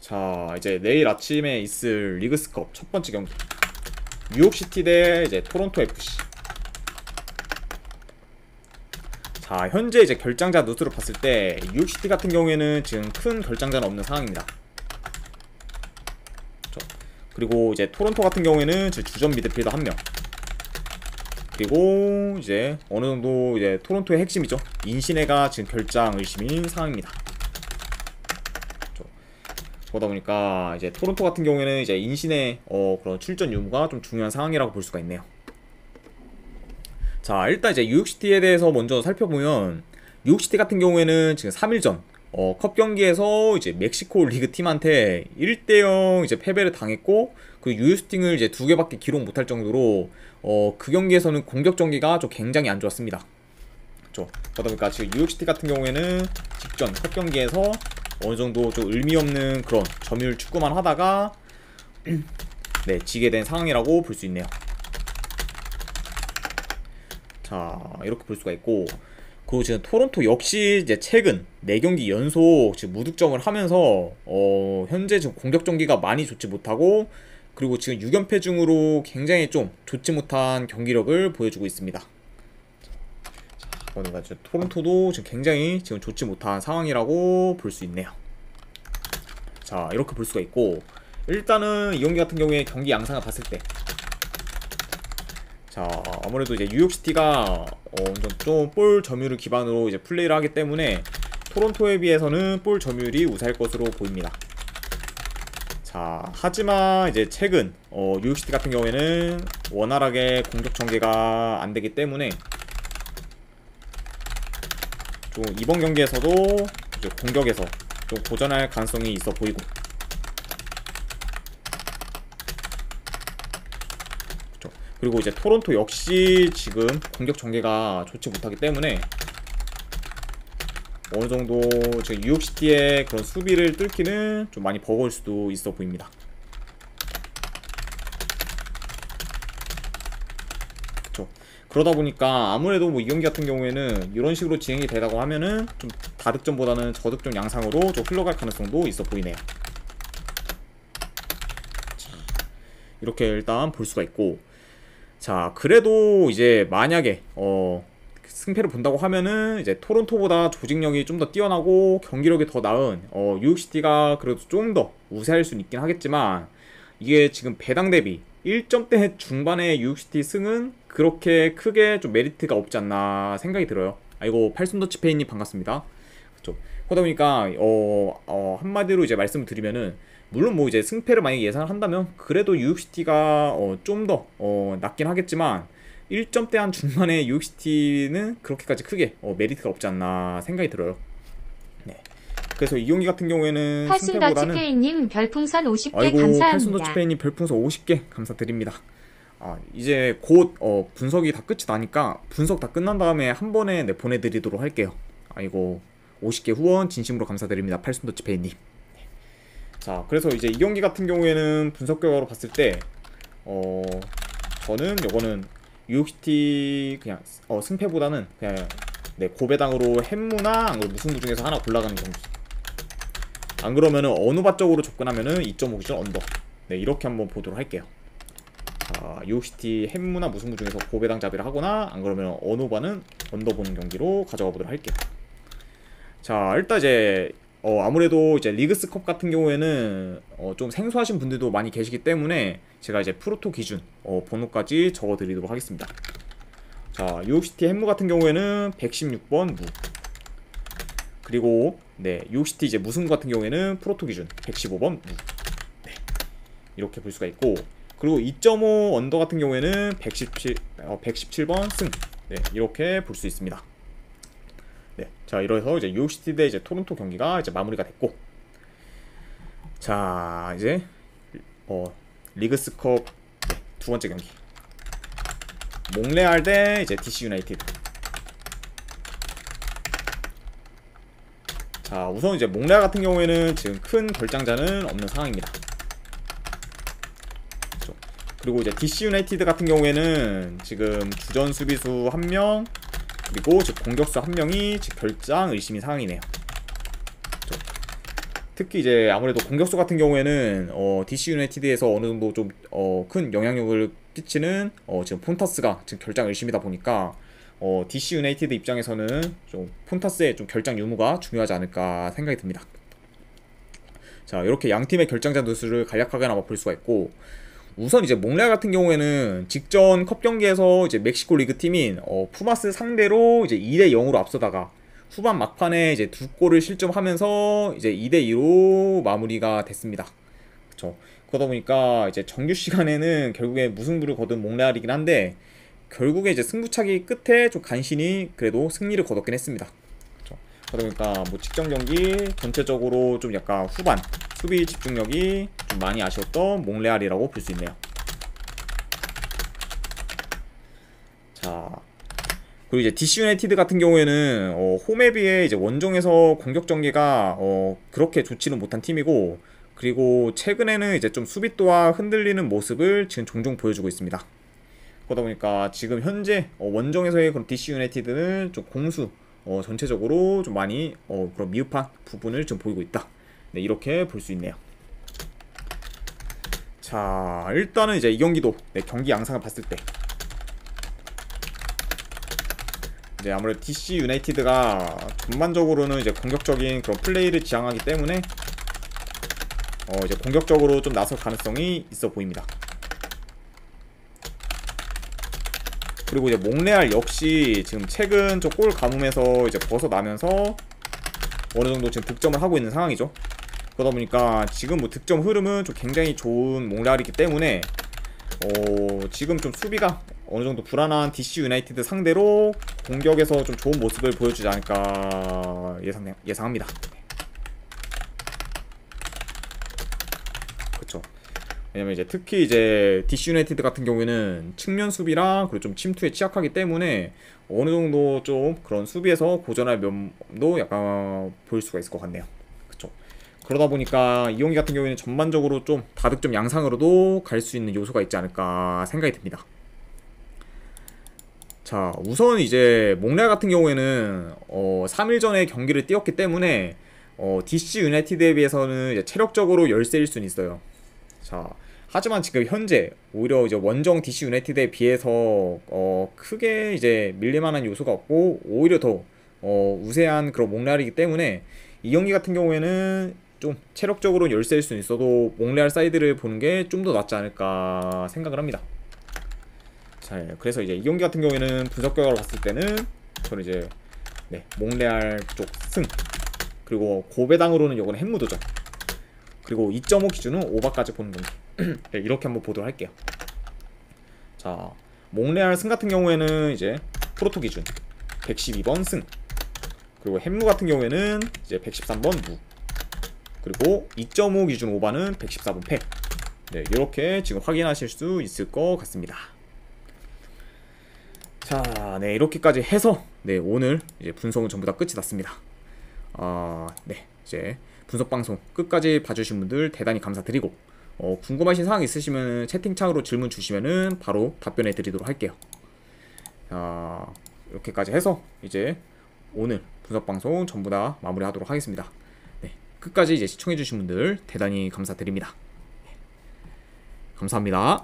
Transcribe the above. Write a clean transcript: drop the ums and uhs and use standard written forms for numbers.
자, 이제 내일 아침에 있을 리그스컵 첫 번째 경기, 뉴욕시티 대 이제 토론토 FC. 자, 현재 이제 결장자 누수를 봤을 때 뉴욕시티 같은 경우에는 지금 큰 결장자는 없는 상황입니다. 그리고 이제 토론토 같은 경우에는 주전 미드필더 1명, 그리고 이제 어느 정도 이제 토론토의 핵심이죠, 인시네가 지금 결장 의심인 상황입니다. 그러다 보니까 이제 토론토 같은 경우에는 이제 인신의 그런 출전 유무가 좀 중요한 상황이라고 볼 수가 있네요. 자, 일단 이제 뉴욕시티에 대해서 먼저 살펴보면, 뉴욕시티 같은 경우에는 지금 3일 전 컵 경기에서 이제 멕시코 리그 팀한테 1대0 이제 패배를 당했고, 그 유효스팅을 이제 2개밖에 기록 못할 정도로 그 경기에서는 공격 전개가 좀 굉장히 안 좋았습니다. 그렇죠. 그러다 보니까 지금 뉴욕시티 같은 경우에는 직전 컵 경기에서 어느정도 좀 의미없는 그런 점유율 축구만 하다가 네, 지게 된 상황이라고 볼 수 있네요. 자, 이렇게 볼 수가 있고, 그리고 지금 토론토 역시 이제 최근 4경기 연속 지금 무득점을 하면서 현재 지금 공격 전개가 많이 좋지 못하고, 그리고 지금 6연패 중으로 굉장히 좀 좋지 못한 경기력을 보여주고 있습니다. 그러니까 토론토도 지금 굉장히 지금 좋지 못한 상황이라고 볼 수 있네요. 자, 이렇게 볼 수가 있고, 일단은 이 경기 같은 경우에 경기 양상을 봤을 때, 자, 아무래도 이제 뉴욕시티가 좀 볼 점유율을 기반으로 이제 플레이를 하기 때문에 토론토에 비해서는 볼 점유율이 우세할 것으로 보입니다. 자, 하지만 이제 최근 뉴욕시티 같은 경우에는 원활하게 공격 전개가 안 되기 때문에 좀 이번 경기에서도 이제 공격에서 좀 고전할 가능성이 있어 보이고, 그렇죠. 그리고 이제 토론토 역시 지금 공격 전개가 좋지 못하기 때문에 어느 정도 지금 뉴욕시티의 그런 수비를 뚫기는 좀 많이 버거울 수도 있어 보입니다. 그렇죠. 그러다 보니까 아무래도 뭐 이 경기 같은 경우에는 이런 식으로 진행이 되다고 하면은 좀 다득점보다는 저득점 양상으로 좀 흘러갈 가능성도 있어 보이네요. 자, 이렇게 일단 볼 수가 있고, 자, 그래도 이제 만약에 승패를 본다고 하면은 이제 토론토보다 조직력이 좀 더 뛰어나고 경기력이 더 나은 뉴욕시티가 그래도 좀 더 우세할 수는 있긴 하겠지만, 이게 지금 배당 대비 1점대 중반의 뉴욕시티 승은 그렇게 크게 좀 메리트가 없지 않나 생각이 들어요. 아이고, 팔순더치페이님 반갑습니다. 그렇죠. 그러다 보니까 한마디로 이제 말씀을 드리면은, 물론 뭐 이제 승패를 만약에 예상을 한다면 그래도 뉴욕시티가 좀 더 낫긴 하겠지만, 1점대 한 중반의 뉴욕시티는 그렇게까지 크게 메리트가 없지 않나 생각이 들어요. 네. 그래서 이 경기 같은 경우에는 승패보다는, 팔순더치페이님 별풍선 50개 아이고, 감사합니다. 팔순더치페이님 별풍선 50개 감사드립니다. 이제 곧 분석이 다 끝이 나니까 분석 다 끝난 다음에 한 번에 보내드리도록 할게요. 아이고, 50개 후원 진심으로 감사드립니다, 팔순더치페이님. 네. 자, 그래서 이제 이 경기 같은 경우에는 분석 결과로 봤을 때 저는 요거는 뉴욕시티 그냥 승패보다는 그냥 네, 고배당으로 햄무나 아니면 무승부 중에서 하나 골라가는 경기. 안 그러면은 어느바 쪽으로 접근하면은 2.5 기준 언더. 네, 이렇게 한번 보도록 할게요. 자, 뉴욕시티 햄무나 무승부 중에서 고배당 잡이를 하거나, 안 그러면 어느바는 언더 보는 경기로 가져가 보도록 할게요. 자, 일단 이제 아무래도 이제 리그스컵 같은 경우에는 좀 생소하신 분들도 많이 계시기 때문에 제가 이제 프로토 기준 번호까지 적어드리도록 하겠습니다. 자, 뉴욕시티 햄무 같은 경우에는 116번 무, 그리고 네, 뉴욕시티 이제 무승부 같은 경우에는 프로토 기준 115번 무. 네, 이렇게 볼 수가 있고, 그리고 2.5 언더 같은 경우에는 117번 승. 네, 이렇게 볼 수 있습니다. 네, 자, 이래서 이제 뉴욕시티 대 이제 토론토 경기가 이제 마무리가 됐고, 자, 이제 리그스컵 네, 두 번째 경기, 몽레알 대 이제 DC 유나이티드. 자, 우선 이제 몽레알 같은 경우에는 지금 큰 결장자는 없는 상황입니다. 그렇죠. 그리고 이제 DC 유나이티드 같은 경우에는 지금 주전 수비수 1명, 그리고 즉 공격수 1명이 즉 결장 의심인 상황이네요. 그렇죠. 특히 이제 아무래도 공격수 같은 경우에는 DC 유나이티드에서 어느 정도 좀 큰 영향력을 끼치는 지금 폰타스가 지금 결장 열심이다 보니까 DC 유나이티드 입장에서는 좀 폰타스의 좀 결장 유무가 중요하지 않을까 생각이 듭니다. 자, 이렇게 양 팀의 결장자 누수를 간략하게나마 볼 수가 있고, 우선 이제 몽레알 같은 경우에는 직전 컵 경기에서 이제 멕시코 리그 팀인 푸마스 상대로 이제 2대 0으로 앞서다가 후반 막판에 이제 2골을 실점하면서 이제 2대 2로 마무리가 됐습니다. 그쵸. 그러다 보니까 이제 정규 시간에는 결국에 무승부를 거둔 몽레알이긴 한데, 결국에 이제 승부차기 끝에 좀 간신히 그래도 승리를 거뒀긴 했습니다. 그쵸. 그러다 보니까 뭐 직전 경기 전체적으로 좀 약간 후반 수비 집중력이 좀 많이 아쉬웠던 몽레알이라고 볼 수 있네요. 자, 그리고 이제 DC 유나이티드 같은 경우에는 홈에 비해 이제 원정에서 공격 전개가 그렇게 좋지는 못한 팀이고, 그리고 최근에는 이제 좀 수비 또한 흔들리는 모습을 지금 종종 보여주고 있습니다. 그러다 보니까 지금 현재 원정에서의 그런 DC 유나이티드는 좀 공수 전체적으로 좀 많이 그런 미흡한 부분을 좀 보이고 있다. 네, 이렇게 볼 수 있네요. 자, 일단은 이제 이 경기도 네, 경기 양상을 봤을 때 이제 아무래도 DC 유나이티드가 전반적으로는 이제 공격적인 그런 플레이를 지향하기 때문에 이제 공격적으로 좀 나설 가능성이 있어 보입니다. 그리고 이제 몽레알 역시 지금 최근 좀 골 가뭄에서 이제 벗어나면서 어느 정도 지금 득점을 하고 있는 상황이죠. 그러다 보니까 지금 뭐 득점 흐름은 좀 굉장히 좋은 몽레알이기 때문에 지금 좀 수비가 어느 정도 불안한 DC 유나이티드 상대로 공격에서 좀 좋은 모습을 보여주지 않을까 예상합니다. 그렇죠. 왜냐면 이제 특히 이제 DC 유나이티드 같은 경우에는 측면 수비랑 그리고 좀 침투에 취약하기 때문에 어느 정도 좀 그런 수비에서 고전할 면도 약간 보일 수가 있을 것 같네요. 그쵸. 그러다 보니까 이 경기 같은 경우에는 전반적으로 좀 다득점 양상으로도 갈 수 있는 요소가 있지 않을까 생각이 듭니다. 자, 우선 이제 몽레알 같은 경우에는 3일 전에 경기를 뛰었기 때문에 DC 유나이티드에 비해서는 이제 체력적으로 열세일 수는 있어요. 자, 하지만 지금 현재 오히려 이제 원정 DC 유나이티드에 비해서 크게 이제 밀릴만한 요소가 없고 오히려 더 우세한 그런 몽레알이기 때문에 이 경기 같은 경우에는 좀 체력적으로 열세일 수는 있어도 몽레알 사이드를 보는 게 좀 더 낫지 않을까 생각을 합니다. 자, 그래서 이제 이 경기 같은 경우에는 분석 결과를 봤을 때는 저는 이제 네, 몽레알 쪽 승, 그리고 고배당으로는 이거는 햄무도전, 그리고 2.5 기준은 오바까지 보는 경기 네, 이렇게 한번 보도록 할게요. 자, 몽레알 승 같은 경우에는 이제 프로토 기준 112번 승, 그리고 햄무 같은 경우에는 이제 113번 무, 그리고 2.5 기준 오바는 114번 패. 네, 이렇게 지금 확인하실 수 있을 것 같습니다. 자, 네, 이렇게까지 해서 네, 오늘 이제 분석은 전부 다 끝이 났습니다. 네, 이제 분석 방송 끝까지 봐주신 분들 대단히 감사드리고 궁금하신 사항 있으시면 채팅창으로 질문 주시면은 바로 답변해 드리도록 할게요. 이렇게까지 해서 이제 오늘 분석 방송 전부 다 마무리하도록 하겠습니다. 네, 끝까지 이제 시청해 주신 분들 대단히 감사드립니다. 네, 감사합니다.